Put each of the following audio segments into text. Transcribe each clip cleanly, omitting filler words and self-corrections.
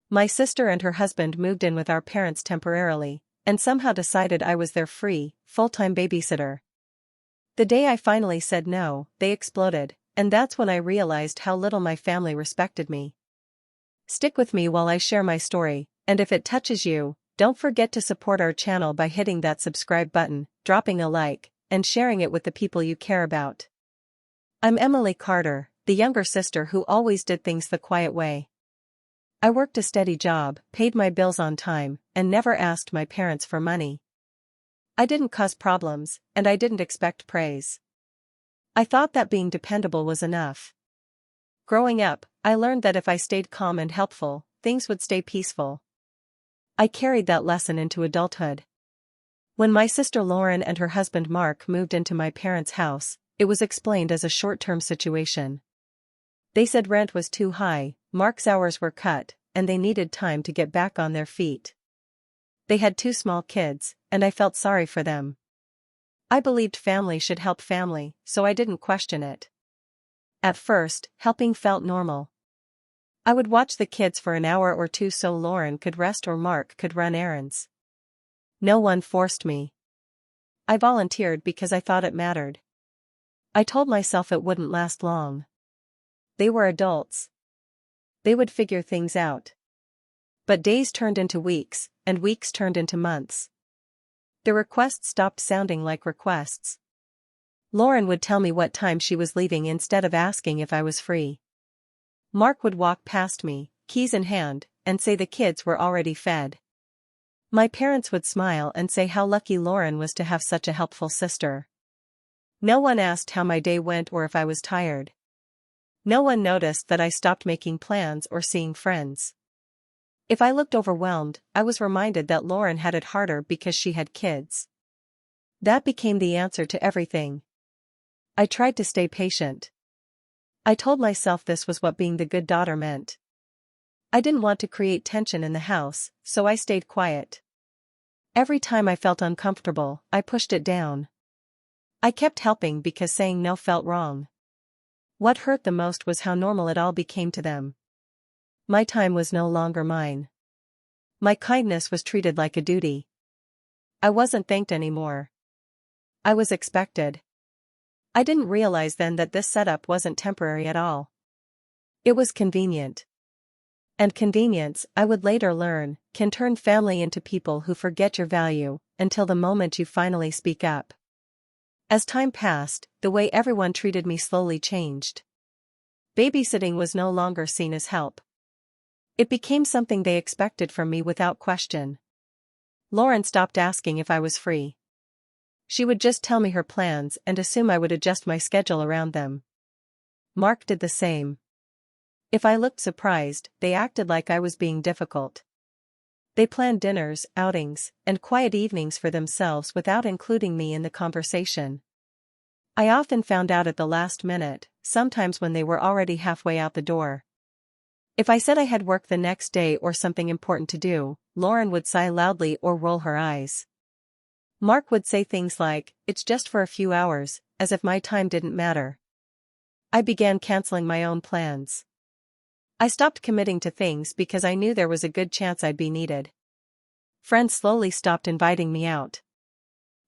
My sister and her husband moved in with our parents temporarily, and somehow decided I was their free, full-time babysitter. The day I finally said no, they exploded, and that's when I realized how little my family respected me. Stick with me while I share my story, and if it touches you, don't forget to support our channel by hitting that subscribe button, dropping a like, and sharing it with the people you care about. I'm Emily Carter, the younger sister who always did things the quiet way. I worked a steady job, paid my bills on time, and never asked my parents for money. I didn't cause problems, and I didn't expect praise. I thought that being dependable was enough. Growing up, I learned that if I stayed calm and helpful, things would stay peaceful. I carried that lesson into adulthood. When my sister Lauren and her husband Mark moved into my parents' house, it was explained as a short-term situation. They said rent was too high, Mark's hours were cut, and they needed time to get back on their feet. They had 2 small kids, and I felt sorry for them. I believed family should help family, so I didn't question it. At first, helping felt normal. I would watch the kids for an hour or two so Lauren could rest or Mark could run errands. No one forced me. I volunteered because I thought it mattered. I told myself it wouldn't last long. They were adults. They would figure things out. But days turned into weeks, and weeks turned into months. The requests stopped sounding like requests. Lauren would tell me what time she was leaving instead of asking if I was free. Mark would walk past me, keys in hand, and say the kids were already fed. My parents would smile and say how lucky Lauren was to have such a helpful sister. No one asked how my day went or if I was tired. No one noticed that I stopped making plans or seeing friends. If I looked overwhelmed, I was reminded that Lauren had it harder because she had kids. That became the answer to everything. I tried to stay patient. I told myself this was what being the good daughter meant. I didn't want to create tension in the house, so I stayed quiet. Every time I felt uncomfortable, I pushed it down. I kept helping because saying no felt wrong. What hurt the most was how normal it all became to them. My time was no longer mine. My kindness was treated like a duty. I wasn't thanked anymore. I was expected. I didn't realize then that this setup wasn't temporary at all. It was convenient. And convenience, I would later learn, can turn family into people who forget your value, until the moment you finally speak up. As time passed, the way everyone treated me slowly changed. Babysitting was no longer seen as help. It became something they expected from me without question. Lauren stopped asking if I was free. She would just tell me her plans and assume I would adjust my schedule around them. Mark did the same. If I looked surprised, they acted like I was being difficult. They planned dinners, outings, and quiet evenings for themselves without including me in the conversation. I often found out at the last minute, sometimes when they were already halfway out the door. If I said I had work the next day or something important to do, Lauren would sigh loudly or roll her eyes. Mark would say things like, "It's just for a few hours," as if my time didn't matter. I began canceling my own plans. I stopped committing to things because I knew there was a good chance I'd be needed. Friends slowly stopped inviting me out.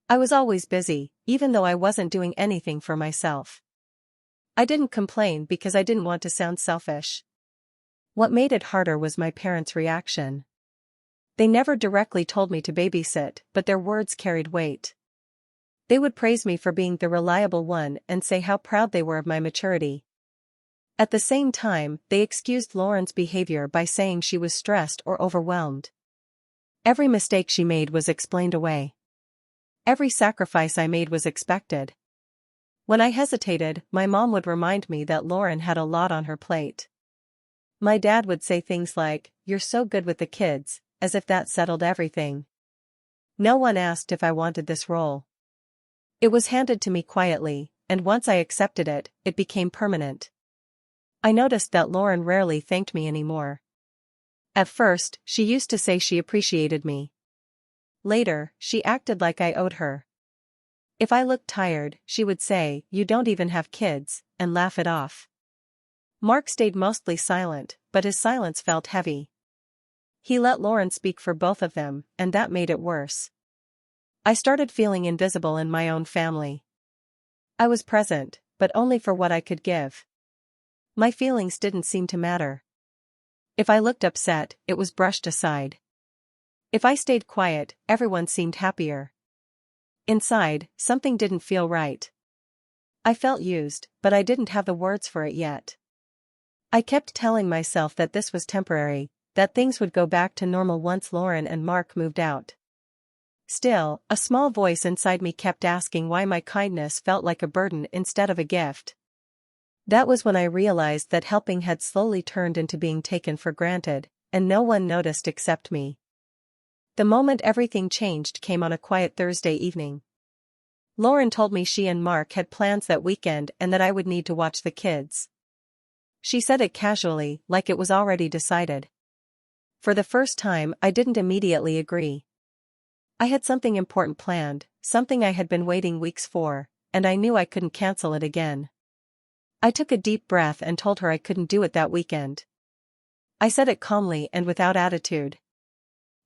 I was always busy, even though I wasn't doing anything for myself. I didn't complain because I didn't want to sound selfish. What made it harder was my parents' reaction. They never directly told me to babysit, but their words carried weight. They would praise me for being the reliable one and say how proud they were of my maturity. At the same time, they excused Lauren's behavior by saying she was stressed or overwhelmed. Every mistake she made was explained away. Every sacrifice I made was expected. When I hesitated, my mom would remind me that Lauren had a lot on her plate. My dad would say things like, "You're so good with the kids," as if that settled everything. No one asked if I wanted this role. It was handed to me quietly, and once I accepted it, it became permanent. I noticed that Lauren rarely thanked me anymore. At first, she used to say she appreciated me. Later, she acted like I owed her. If I looked tired, she would say, "You don't even have kids," and laugh it off. Mark stayed mostly silent, but his silence felt heavy. He let Lauren speak for both of them, and that made it worse. I started feeling invisible in my own family. I was present, but only for what I could give. My feelings didn't seem to matter. If I looked upset, it was brushed aside. If I stayed quiet, everyone seemed happier. Inside, something didn't feel right. I felt used, but I didn't have the words for it yet. I kept telling myself that this was temporary, that things would go back to normal once Lauren and Mark moved out. Still, a small voice inside me kept asking why my kindness felt like a burden instead of a gift. That was when I realized that helping had slowly turned into being taken for granted, and no one noticed except me. The moment everything changed came on a quiet Thursday evening. Lauren told me she and Mark had plans that weekend and that I would need to watch the kids. She said it casually, like it was already decided. For the first time, I didn't immediately agree. I had something important planned, something I had been waiting weeks for, and I knew I couldn't cancel it again. I took a deep breath and told her I couldn't do it that weekend. I said it calmly and without attitude.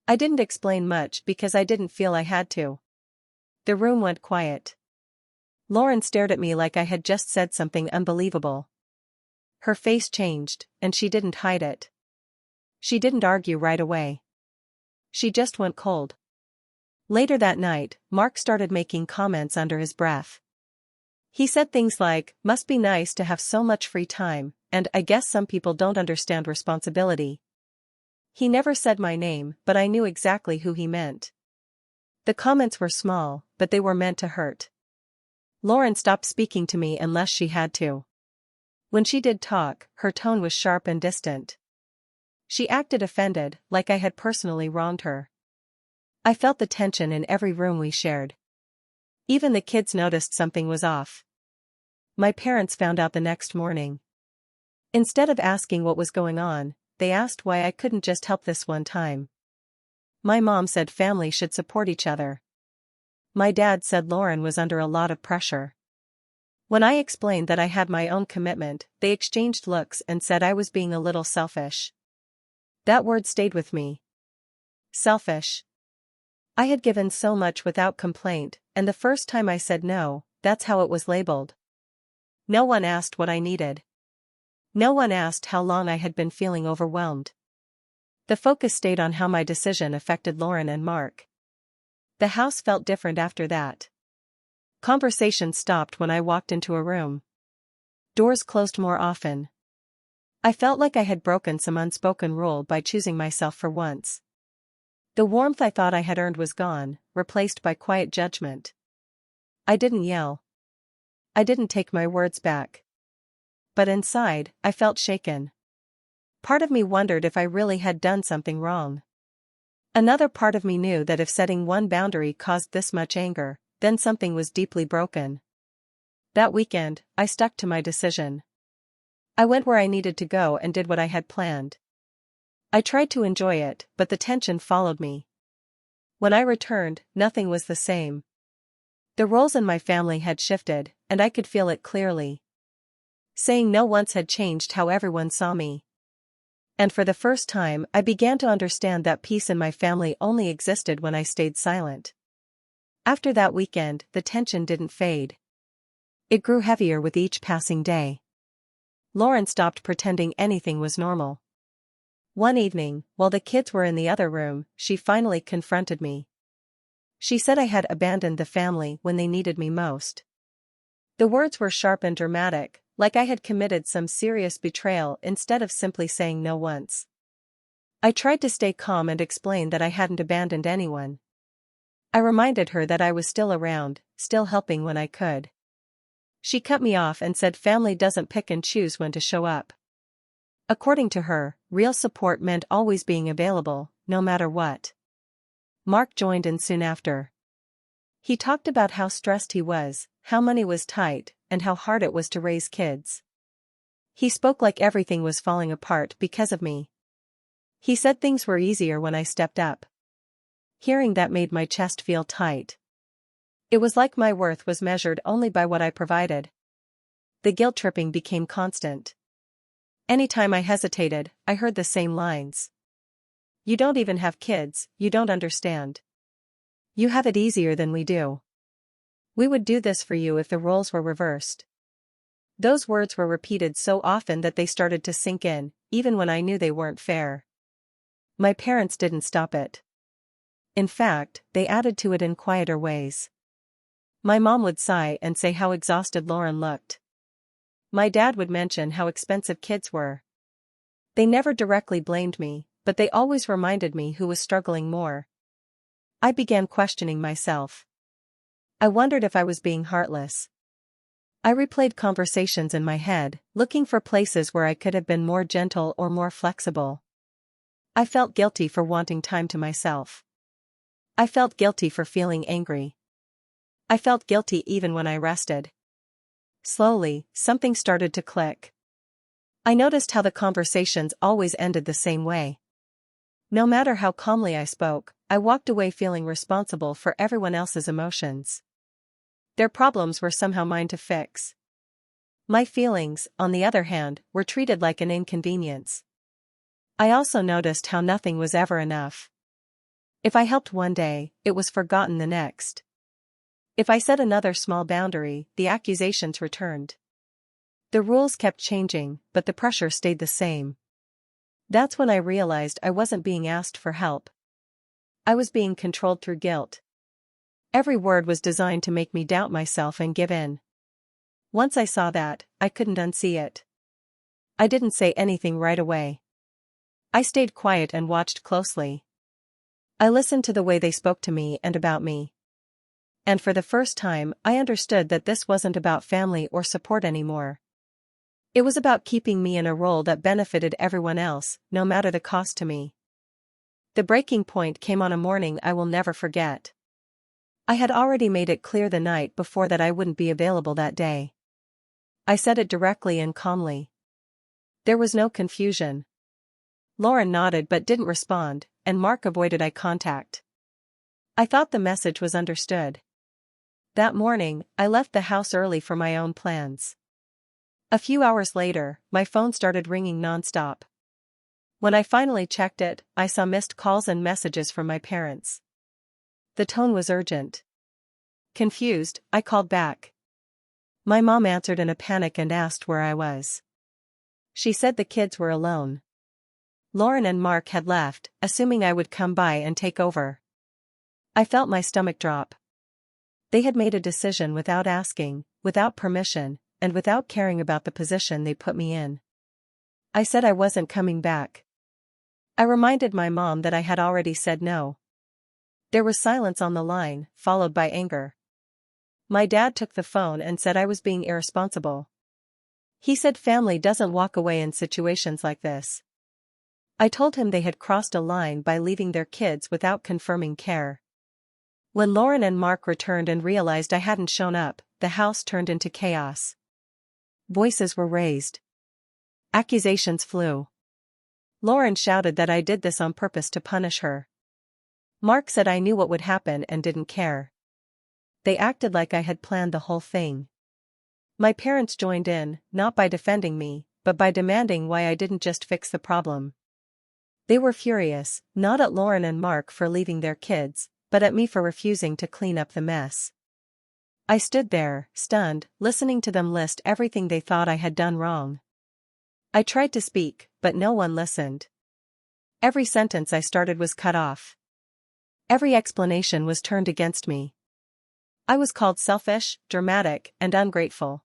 I didn't explain much because I didn't feel I had to. The room went quiet. Lauren stared at me like I had just said something unbelievable. Her face changed, and she didn't hide it. She didn't argue right away. She just went cold. Later that night, Mark started making comments under his breath. He said things like, "Must be nice to have so much free time," and "I guess some people don't understand responsibility." He never said my name, but I knew exactly who he meant. The comments were small, but they were meant to hurt. Lauren stopped speaking to me unless she had to. When she did talk, her tone was sharp and distant. She acted offended, like I had personally wronged her. I felt the tension in every room we shared. Even the kids noticed something was off. My parents found out the next morning. Instead of asking what was going on, they asked why I couldn't just help this one time. My mom said family should support each other. My dad said Lauren was under a lot of pressure. When I explained that I had my own commitment, they exchanged looks and said I was being a little selfish. That word stayed with me. Selfish. I had given so much without complaint, and the first time I said no, that's how it was labeled. No one asked what I needed. No one asked how long I had been feeling overwhelmed. The focus stayed on how my decision affected Lauren and Mark. The house felt different after that. Conversations stopped when I walked into a room. Doors closed more often. I felt like I had broken some unspoken rule by choosing myself for once. The warmth I thought I had earned was gone, replaced by quiet judgment. I didn't yell. I didn't take my words back. But inside, I felt shaken. Part of me wondered if I really had done something wrong. Another part of me knew that if setting one boundary caused this much anger, then something was deeply broken. That weekend, I stuck to my decision. I went where I needed to go and did what I had planned. I tried to enjoy it, but the tension followed me. When I returned, nothing was the same. The roles in my family had shifted, and I could feel it clearly. Saying no once had changed how everyone saw me. And for the first time, I began to understand that peace in my family only existed when I stayed silent. After that weekend, the tension didn't fade. It grew heavier with each passing day. Lauren stopped pretending anything was normal. One evening, while the kids were in the other room, she finally confronted me. She said I had abandoned the family when they needed me most. The words were sharp and dramatic, like I had committed some serious betrayal instead of simply saying no once. I tried to stay calm and explain that I hadn't abandoned anyone. I reminded her that I was still around, still helping when I could. She cut me off and said family doesn't pick and choose when to show up. According to her, real support meant always being available, no matter what. Mark joined in soon after. He talked about how stressed he was, how money was tight, and how hard it was to raise kids. He spoke like everything was falling apart because of me. He said things were easier when I stepped up. Hearing that made my chest feel tight. It was like my worth was measured only by what I provided. The guilt tripping became constant. Anytime I hesitated, I heard the same lines. You don't even have kids, you don't understand. You have it easier than we do. We would do this for you if the roles were reversed. Those words were repeated so often that they started to sink in, even when I knew they weren't fair. My parents didn't stop it. In fact, they added to it in quieter ways. My mom would sigh and say how exhausted Lauren looked. My dad would mention how expensive kids were. They never directly blamed me, but they always reminded me who was struggling more. I began questioning myself. I wondered if I was being heartless. I replayed conversations in my head, looking for places where I could have been more gentle or more flexible. I felt guilty for wanting time to myself. I felt guilty for feeling angry. I felt guilty even when I rested. Slowly, something started to click. I noticed how the conversations always ended the same way. No matter how calmly I spoke, I walked away feeling responsible for everyone else's emotions. Their problems were somehow mine to fix. My feelings, on the other hand, were treated like an inconvenience. I also noticed how nothing was ever enough. If I helped one day, it was forgotten the next. If I set another small boundary, the accusations returned. The rules kept changing, but the pressure stayed the same. That's when I realized I wasn't being asked for help. I was being controlled through guilt. Every word was designed to make me doubt myself and give in. Once I saw that, I couldn't unsee it. I didn't say anything right away. I stayed quiet and watched closely. I listened to the way they spoke to me and about me. And for the first time, I understood that this wasn't about family or support anymore. It was about keeping me in a role that benefited everyone else, no matter the cost to me. The breaking point came on a morning I will never forget. I had already made it clear the night before that I wouldn't be available that day. I said it directly and calmly. There was no confusion. Lauren nodded but didn't respond, and Mark avoided eye contact. I thought the message was understood. That morning, I left the house early for my own plans. A few hours later, my phone started ringing nonstop. When I finally checked it, I saw missed calls and messages from my parents. The tone was urgent. Confused, I called back. My mom answered in a panic and asked where I was. She said the kids were alone. Lauren and Mark had left, assuming I would come by and take over. I felt my stomach drop. They had made a decision without asking, without permission, and without caring about the position they put me in. I said I wasn't coming back. I reminded my mom that I had already said no. There was silence on the line, followed by anger. My dad took the phone and said I was being irresponsible. He said family doesn't walk away in situations like this. I told him they had crossed a line by leaving their kids without confirming care. When Lauren and Mark returned and realized I hadn't shown up, the house turned into chaos. Voices were raised. Accusations flew. Lauren shouted that I did this on purpose to punish her. Mark said I knew what would happen and didn't care. They acted like I had planned the whole thing. My parents joined in, not by defending me, but by demanding why I didn't just fix the problem. They were furious, not at Lauren and Mark for leaving their kids, but at me for refusing to clean up the mess. I stood there, stunned, listening to them list everything they thought I had done wrong. I tried to speak, but no one listened. Every sentence I started was cut off. Every explanation was turned against me. I was called selfish, dramatic, and ungrateful.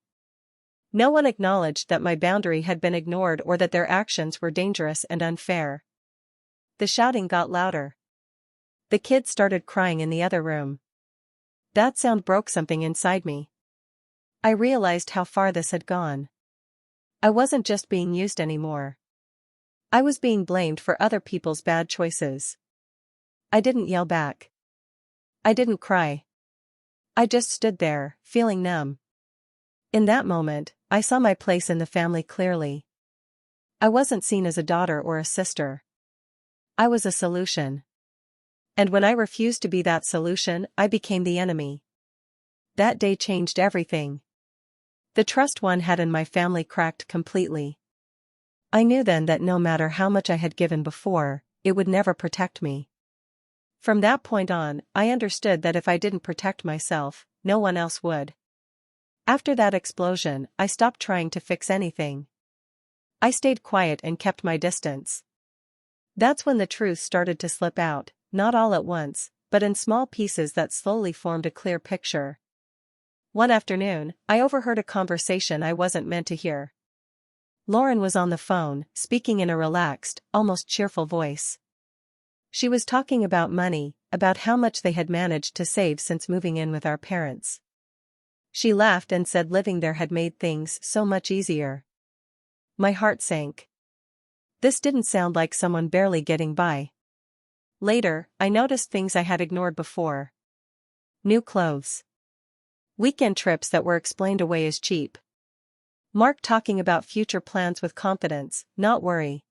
No one acknowledged that my boundary had been ignored or that their actions were dangerous and unfair. The shouting got louder. The kids started crying in the other room. That sound broke something inside me. I realized how far this had gone. I wasn't just being used anymore. I was being blamed for other people's bad choices. I didn't yell back. I didn't cry. I just stood there, feeling numb. In that moment, I saw my place in the family clearly. I wasn't seen as a daughter or a sister. I was a solution. And when I refused to be that solution, I became the enemy. That day changed everything. The trust one had in my family cracked completely. I knew then that no matter how much I had given before, it would never protect me. From that point on, I understood that if I didn't protect myself, no one else would. After that explosion, I stopped trying to fix anything. I stayed quiet and kept my distance. That's when the truth started to slip out, not all at once, but in small pieces that slowly formed a clear picture. One afternoon, I overheard a conversation I wasn't meant to hear. Lauren was on the phone, speaking in a relaxed, almost cheerful voice. She was talking about money, about how much they had managed to save since moving in with our parents. She laughed and said living there had made things so much easier. My heart sank. This didn't sound like someone barely getting by. Later, I noticed things I had ignored before. New clothes. Weekend trips that were explained away as cheap. Mark talking about future plans with confidence, not worry.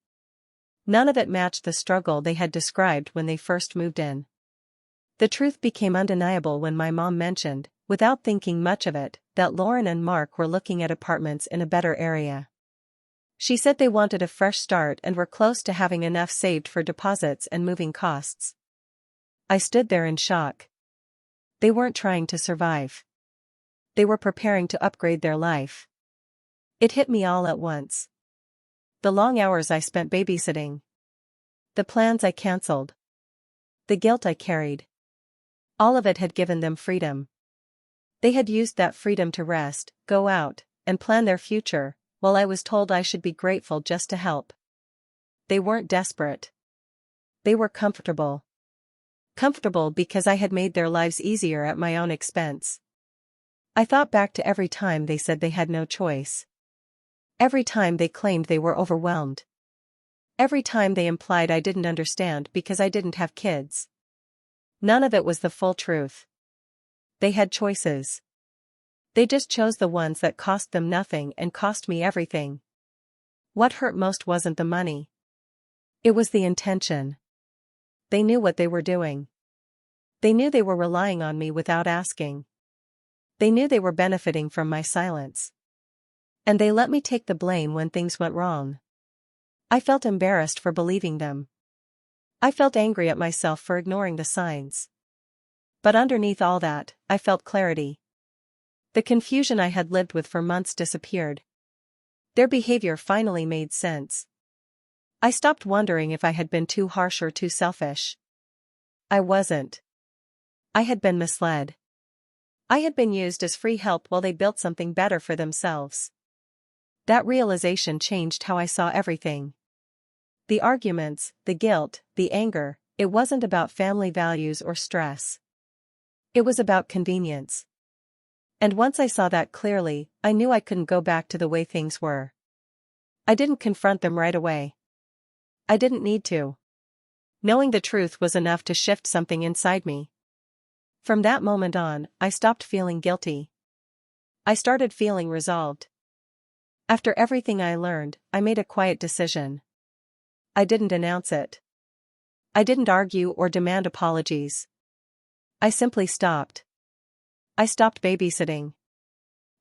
None of it matched the struggle they had described when they first moved in. The truth became undeniable when my mom mentioned, without thinking much of it, that Lauren and Mark were looking at apartments in a better area. She said they wanted a fresh start and were close to having enough saved for deposits and moving costs. I stood there in shock. They weren't trying to survive. They were preparing to upgrade their life. It hit me all at once. The long hours I spent babysitting. The plans I canceled. The guilt I carried. All of it had given them freedom. They had used that freedom to rest, go out, and plan their future, while I was told I should be grateful just to help. They weren't desperate. They were comfortable. Comfortable because I had made their lives easier at my own expense. I thought back to every time they said they had no choice. Every time they claimed they were overwhelmed. Every time they implied I didn't understand because I didn't have kids. None of it was the full truth. They had choices. They just chose the ones that cost them nothing and cost me everything. What hurt most wasn't the money. It was the intention. They knew what they were doing. They knew they were relying on me without asking. They knew they were benefiting from my silence. And they let me take the blame when things went wrong. I felt embarrassed for believing them. I felt angry at myself for ignoring the signs. But underneath all that, I felt clarity. The confusion I had lived with for months disappeared. Their behavior finally made sense. I stopped wondering if I had been too harsh or too selfish. I wasn't. I had been misled. I had been used as free help while they built something better for themselves. That realization changed how I saw everything. The arguments, the guilt, the anger, it wasn't about family values or stress. It was about convenience. And once I saw that clearly, I knew I couldn't go back to the way things were. I didn't confront them right away. I didn't need to. Knowing the truth was enough to shift something inside me. From that moment on, I stopped feeling guilty. I started feeling resolved. After everything I learned, I made a quiet decision. I didn't announce it. I didn't argue or demand apologies. I simply stopped. I stopped babysitting.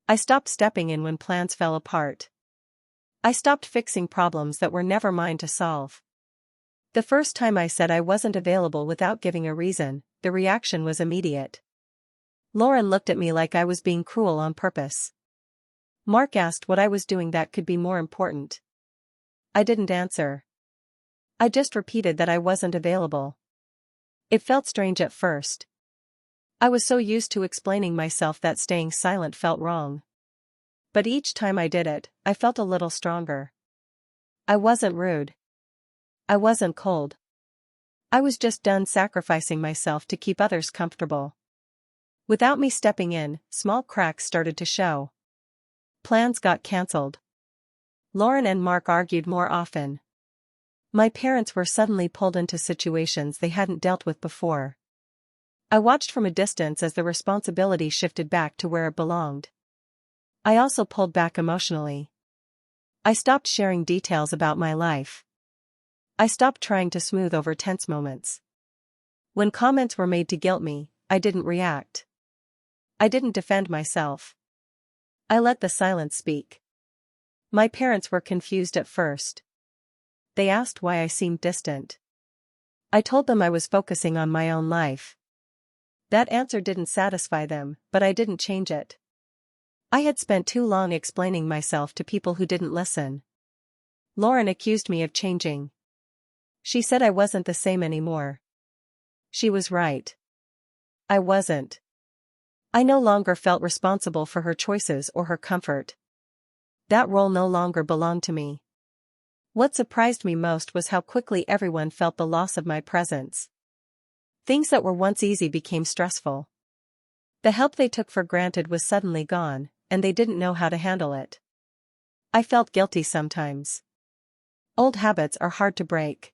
I stopped stepping in when plans fell apart. I stopped fixing problems that were never mine to solve. The first time I said I wasn't available without giving a reason, the reaction was immediate. Lauren looked at me like I was being cruel on purpose. Mark asked what I was doing that could be more important. I didn't answer. I just repeated that I wasn't available. It felt strange at first. I was so used to explaining myself that staying silent felt wrong. But each time I did it, I felt a little stronger. I wasn't rude. I wasn't cold. I was just done sacrificing myself to keep others comfortable. Without me stepping in, small cracks started to show. Plans got cancelled. Lauren and Mark argued more often. My parents were suddenly pulled into situations they hadn't dealt with before. I watched from a distance as the responsibility shifted back to where it belonged. I also pulled back emotionally. I stopped sharing details about my life. I stopped trying to smooth over tense moments. When comments were made to guilt me, I didn't react. I didn't defend myself. I let the silence speak. My parents were confused at first. They asked why I seemed distant. I told them I was focusing on my own life. That answer didn't satisfy them, but I didn't change it. I had spent too long explaining myself to people who didn't listen. Lauren accused me of changing. She said I wasn't the same anymore. She was right. I wasn't. I no longer felt responsible for her choices or her comfort. That role no longer belonged to me. What surprised me most was how quickly everyone felt the loss of my presence. Things that were once easy became stressful. The help they took for granted was suddenly gone, and they didn't know how to handle it. I felt guilty sometimes. Old habits are hard to break.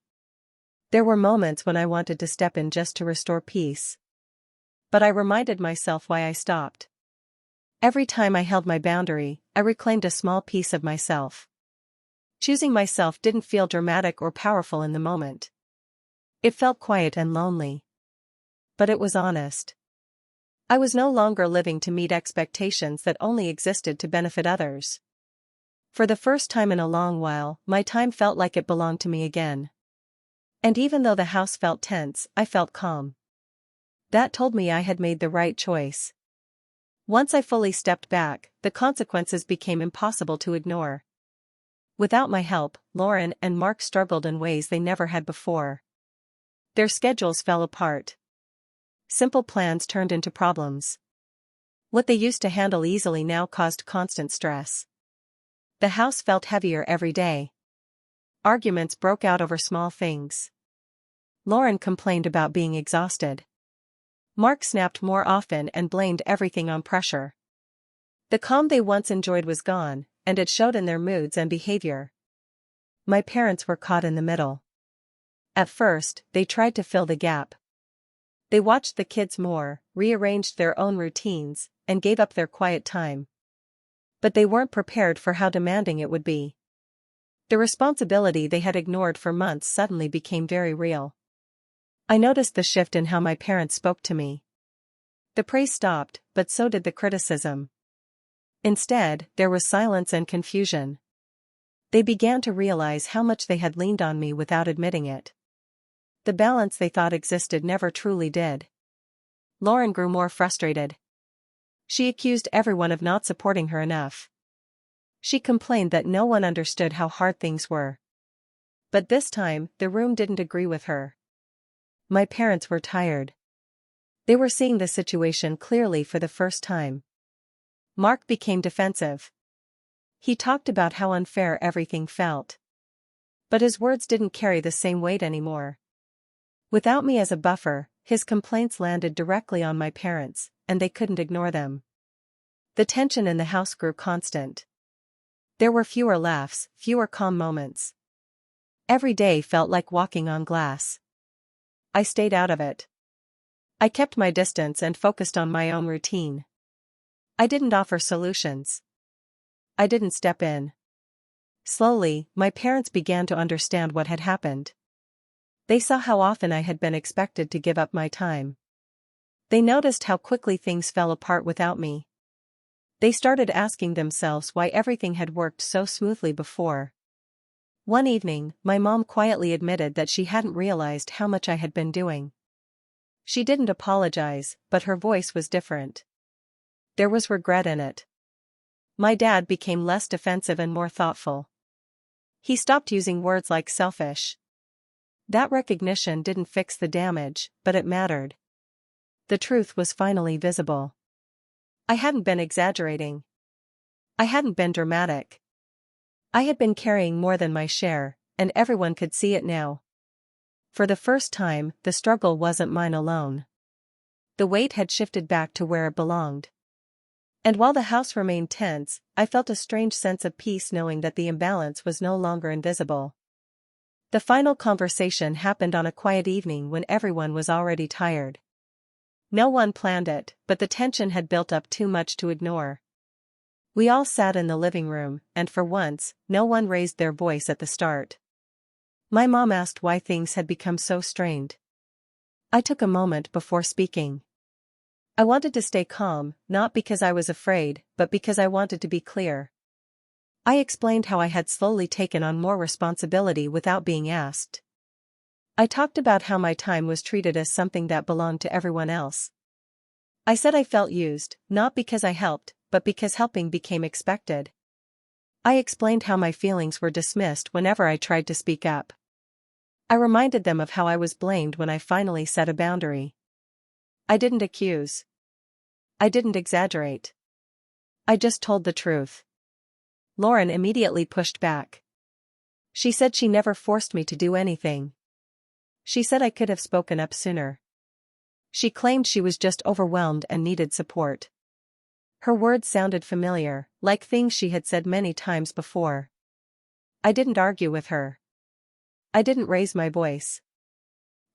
There were moments when I wanted to step in just to restore peace. But I reminded myself why I stopped. Every time I held my boundary, I reclaimed a small piece of myself. Choosing myself didn't feel dramatic or powerful in the moment. It felt quiet and lonely. But it was honest. I was no longer living to meet expectations that only existed to benefit others. For the first time in a long while, my time felt like it belonged to me again. And even though the house felt tense, I felt calm. That told me I had made the right choice. Once I fully stepped back, the consequences became impossible to ignore. Without my help, Lauren and Mark struggled in ways they never had before. Their schedules fell apart. Simple plans turned into problems. What they used to handle easily now caused constant stress. The house felt heavier every day. Arguments broke out over small things. Lauren complained about being exhausted. Mark snapped more often and blamed everything on pressure. The calm they once enjoyed was gone, and it showed in their moods and behavior. My parents were caught in the middle. At first, they tried to fill the gap. They watched the kids more, rearranged their own routines, and gave up their quiet time. But they weren't prepared for how demanding it would be. The responsibility they had ignored for months suddenly became very real. I noticed the shift in how my parents spoke to me. The praise stopped, but so did the criticism. Instead, there was silence and confusion. They began to realize how much they had leaned on me without admitting it. The balance they thought existed never truly did. Lauren grew more frustrated. She accused everyone of not supporting her enough. She complained that no one understood how hard things were. But this time, the room didn't agree with her. My parents were tired. They were seeing the situation clearly for the first time. Mark became defensive. He talked about how unfair everything felt. But his words didn't carry the same weight anymore. Without me as a buffer, his complaints landed directly on my parents, and they couldn't ignore them. The tension in the house grew constant. There were fewer laughs, fewer calm moments. Every day felt like walking on glass. I stayed out of it. I kept my distance and focused on my own routine. I didn't offer solutions. I didn't step in. Slowly, my parents began to understand what had happened. They saw how often I had been expected to give up my time. They noticed how quickly things fell apart without me. They started asking themselves why everything had worked so smoothly before. One evening, my mom quietly admitted that she hadn't realized how much I had been doing. She didn't apologize, but her voice was different. There was regret in it. My dad became less defensive and more thoughtful. He stopped using words like selfish. That recognition didn't fix the damage, but it mattered. The truth was finally visible. I hadn't been exaggerating. I hadn't been dramatic. I had been carrying more than my share, and everyone could see it now. For the first time, the struggle wasn't mine alone. The weight had shifted back to where it belonged. And while the house remained tense, I felt a strange sense of peace knowing that the imbalance was no longer invisible. The final conversation happened on a quiet evening when everyone was already tired. No one planned it, but the tension had built up too much to ignore. We all sat in the living room, and for once, no one raised their voice at the start. My mom asked why things had become so strained. I took a moment before speaking. I wanted to stay calm, not because I was afraid, but because I wanted to be clear. I explained how I had slowly taken on more responsibility without being asked. I talked about how my time was treated as something that belonged to everyone else. I said I felt used, not because I helped, but because helping became expected. I explained how my feelings were dismissed whenever I tried to speak up. I reminded them of how I was blamed when I finally set a boundary. I didn't accuse. I didn't exaggerate. I just told the truth. Lauren immediately pushed back. She said she never forced me to do anything. She said I could have spoken up sooner. She claimed she was just overwhelmed and needed support. Her words sounded familiar, like things she had said many times before. I didn't argue with her. I didn't raise my voice.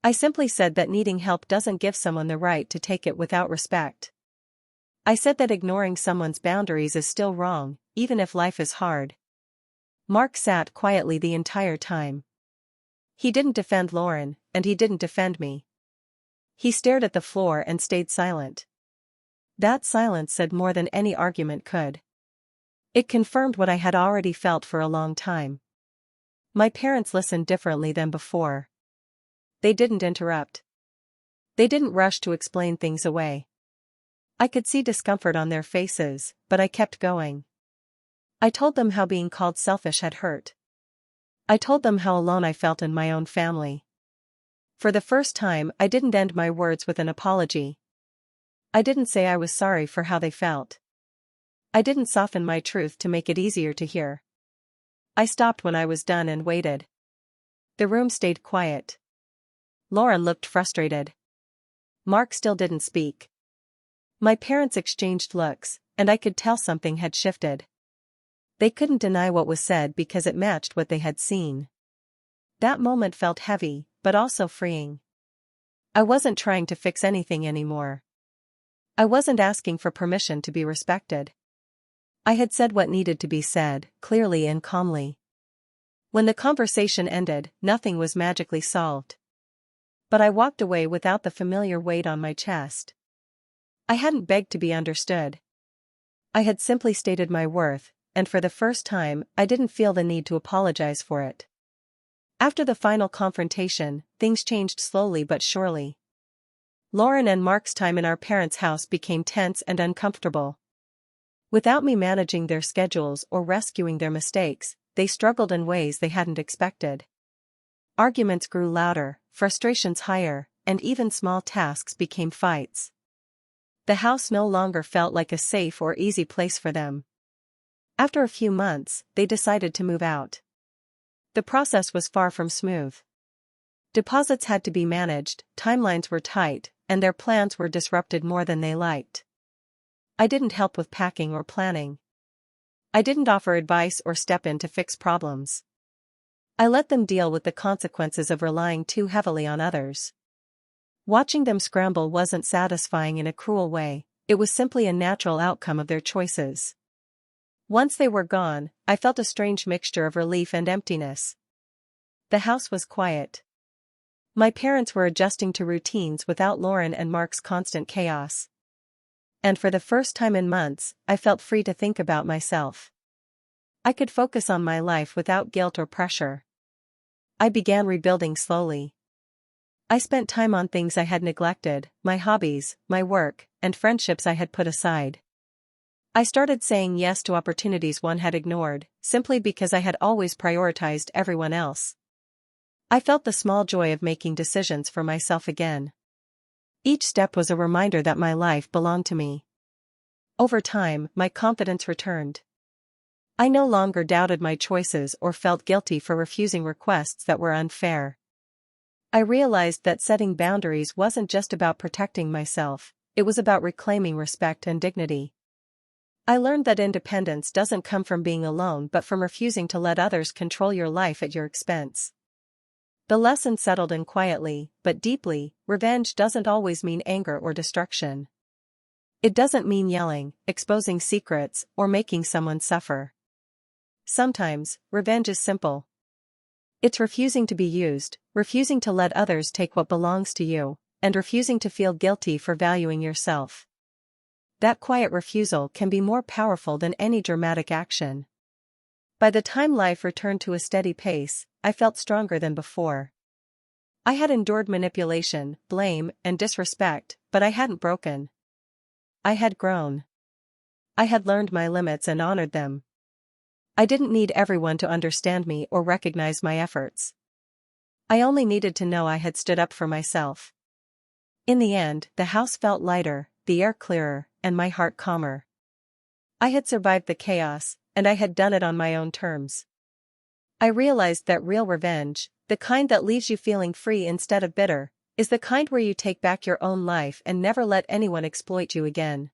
I simply said that needing help doesn't give someone the right to take it without respect. I said that ignoring someone's boundaries is still wrong, even if life is hard. Mark sat quietly the entire time. He didn't defend Lauren, and he didn't defend me. He stared at the floor and stayed silent. That silence said more than any argument could. It confirmed what I had already felt for a long time. My parents listened differently than before. They didn't interrupt. They didn't rush to explain things away. I could see discomfort on their faces, but I kept going. I told them how being called selfish had hurt. I told them how alone I felt in my own family. For the first time, I didn't end my words with an apology. I didn't say I was sorry for how they felt. I didn't soften my truth to make it easier to hear. I stopped when I was done and waited. The room stayed quiet. Lauren looked frustrated. Mark still didn't speak. My parents exchanged looks, and I could tell something had shifted. They couldn't deny what was said because it matched what they had seen. That moment felt heavy, but also freeing. I wasn't trying to fix anything anymore. I wasn't asking for permission to be respected. I had said what needed to be said, clearly and calmly. When the conversation ended, nothing was magically solved. But I walked away without the familiar weight on my chest. I hadn't begged to be understood. I had simply stated my worth, and for the first time, I didn't feel the need to apologize for it. After the final confrontation, things changed slowly but surely. Lauren and Mark's time in our parents' house became tense and uncomfortable. Without me managing their schedules or rescuing their mistakes, they struggled in ways they hadn't expected. Arguments grew louder, frustrations higher, and even small tasks became fights. The house no longer felt like a safe or easy place for them. After a few months, they decided to move out. The process was far from smooth. Deposits had to be managed, timelines were tight, and their plans were disrupted more than they liked. I didn't help with packing or planning. I didn't offer advice or step in to fix problems. I let them deal with the consequences of relying too heavily on others. Watching them scramble wasn't satisfying in a cruel way, it was simply a natural outcome of their choices. Once they were gone, I felt a strange mixture of relief and emptiness. The house was quiet. My parents were adjusting to routines without Lauren and Mark's constant chaos. And for the first time in months, I felt free to think about myself. I could focus on my life without guilt or pressure. I began rebuilding slowly. I spent time on things I had neglected, my hobbies, my work, and friendships I had put aside. I started saying yes to opportunities one had ignored, simply because I had always prioritized everyone else. I felt the small joy of making decisions for myself again. Each step was a reminder that my life belonged to me. Over time, my confidence returned. I no longer doubted my choices or felt guilty for refusing requests that were unfair. I realized that setting boundaries wasn't just about protecting myself, it was about reclaiming respect and dignity. I learned that independence doesn't come from being alone but from refusing to let others control your life at your expense. The lesson settled in quietly, but deeply. Revenge doesn't always mean anger or destruction. It doesn't mean yelling, exposing secrets, or making someone suffer. Sometimes, revenge is simple. It's refusing to be used, refusing to let others take what belongs to you, and refusing to feel guilty for valuing yourself. That quiet refusal can be more powerful than any dramatic action. By the time life returned to a steady pace, I felt stronger than before. I had endured manipulation, blame, and disrespect, but I hadn't broken. I had grown. I had learned my limits and honored them. I didn't need everyone to understand me or recognize my efforts. I only needed to know I had stood up for myself. In the end, the house felt lighter, the air clearer, and my heart calmer. I had survived the chaos, and I had done it on my own terms. I realized that real revenge, the kind that leaves you feeling free instead of bitter, is the kind where you take back your own life and never let anyone exploit you again.